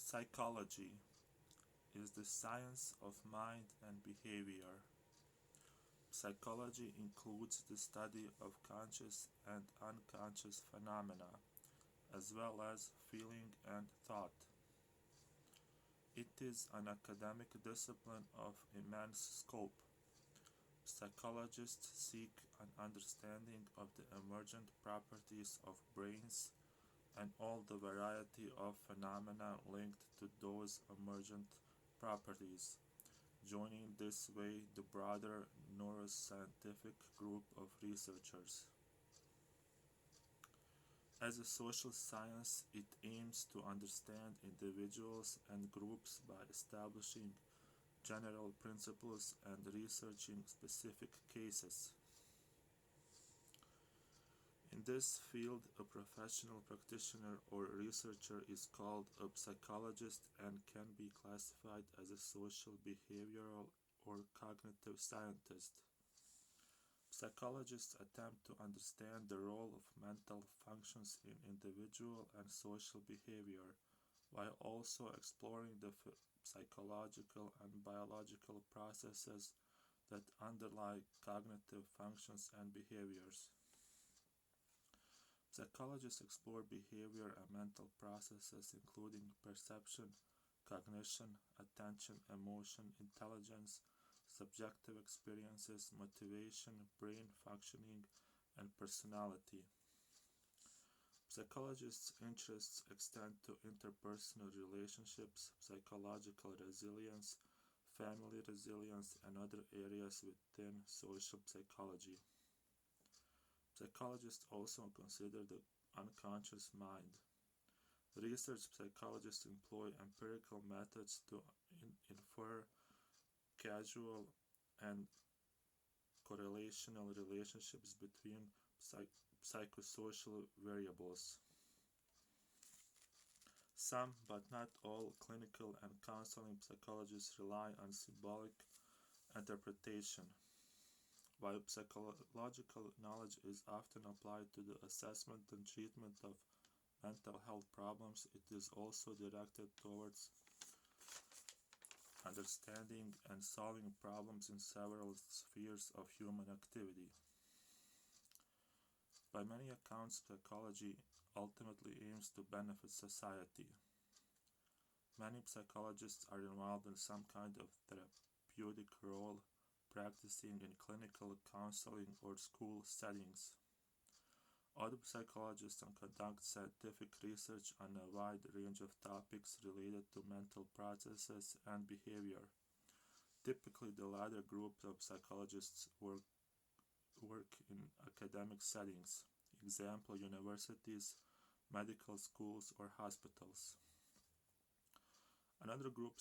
Psychology is the science of mind and behavior. Psychology includes the study of conscious and unconscious phenomena, as well as feeling and thought. It is an academic discipline of immense scope. Psychologists seek an understanding of the emergent properties of brains and all the variety of phenomena linked to those emergent properties, joining this way the broader neuroscientific group of researchers. As a social science, it aims to understand individuals and groups by establishing general principles and researching specific cases. In this field, a professional practitioner or researcher is called a psychologist and can be classified as a social, behavioral, or cognitive scientist. Psychologists attempt to understand the role of mental functions in individual and social behavior, while also exploring the psychological and biological processes that underlie cognitive functions and behaviors. Psychologists explore behavior and mental processes including perception, cognition, attention, emotion, intelligence, subjective experiences, motivation, brain functioning, and personality. Psychologists' interests extend to interpersonal relationships, psychological resilience, family resilience, and other areas within social psychology. Psychologists also consider the unconscious mind. Research psychologists employ empirical methods to infer causal and correlational relationships between psychosocial variables. Some, but not all, clinical and counseling psychologists rely on symbolic interpretation. While psychological knowledge is often applied to the assessment and treatment of mental health problems, it is also directed towards understanding and solving problems in several spheres of human activity. By many accounts, psychology ultimately aims to benefit society. Many psychologists are involved in some kind of therapeutic role, practicing in clinical counseling or school settings. Other psychologists conduct scientific research on a wide range of topics related to mental processes and behavior. Typically, the latter group of psychologists work in academic settings, example universities, medical schools, or hospitals. Another group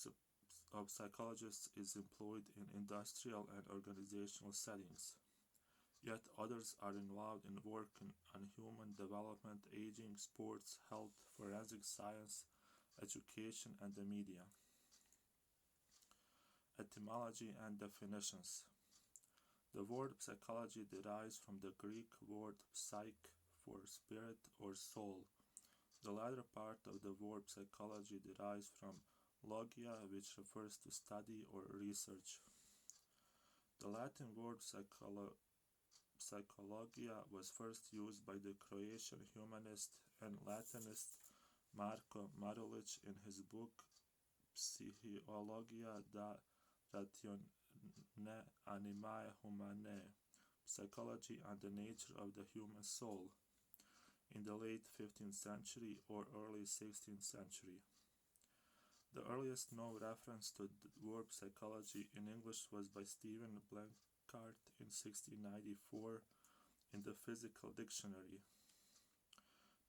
of psychologists is employed in industrial and organizational settings. Yet others are involved in work on human development, aging, sports, health, forensic science, education, and the media. Etymology and definitions. The word psychology derives from the Greek word psyche for spirit or soul. The latter part of the word psychology derives from logia, which refers to study or research. The Latin word psychologia was first used by the Croatian humanist and Latinist Marko Marulić in his book Psihologia da ratione animae humanae, Psychology and the Nature of the Human Soul, in the late 15th century or early 16th century. The earliest known reference to the word psychology in English was by Stephen Blanchard in 1694 in the Physical Dictionary.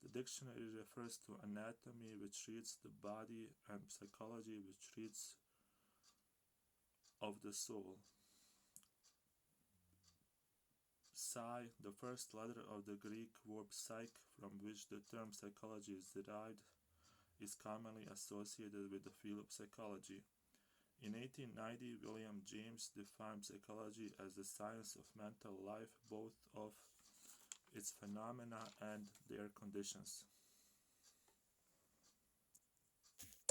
The dictionary refers to anatomy, which reads the body, and psychology, which reads of the soul. Psi, the first letter of the Greek verb psyche, from which the term psychology is derived, is commonly associated with the field of psychology. In 1890, William James defined psychology as the science of mental life, both of its phenomena and their conditions.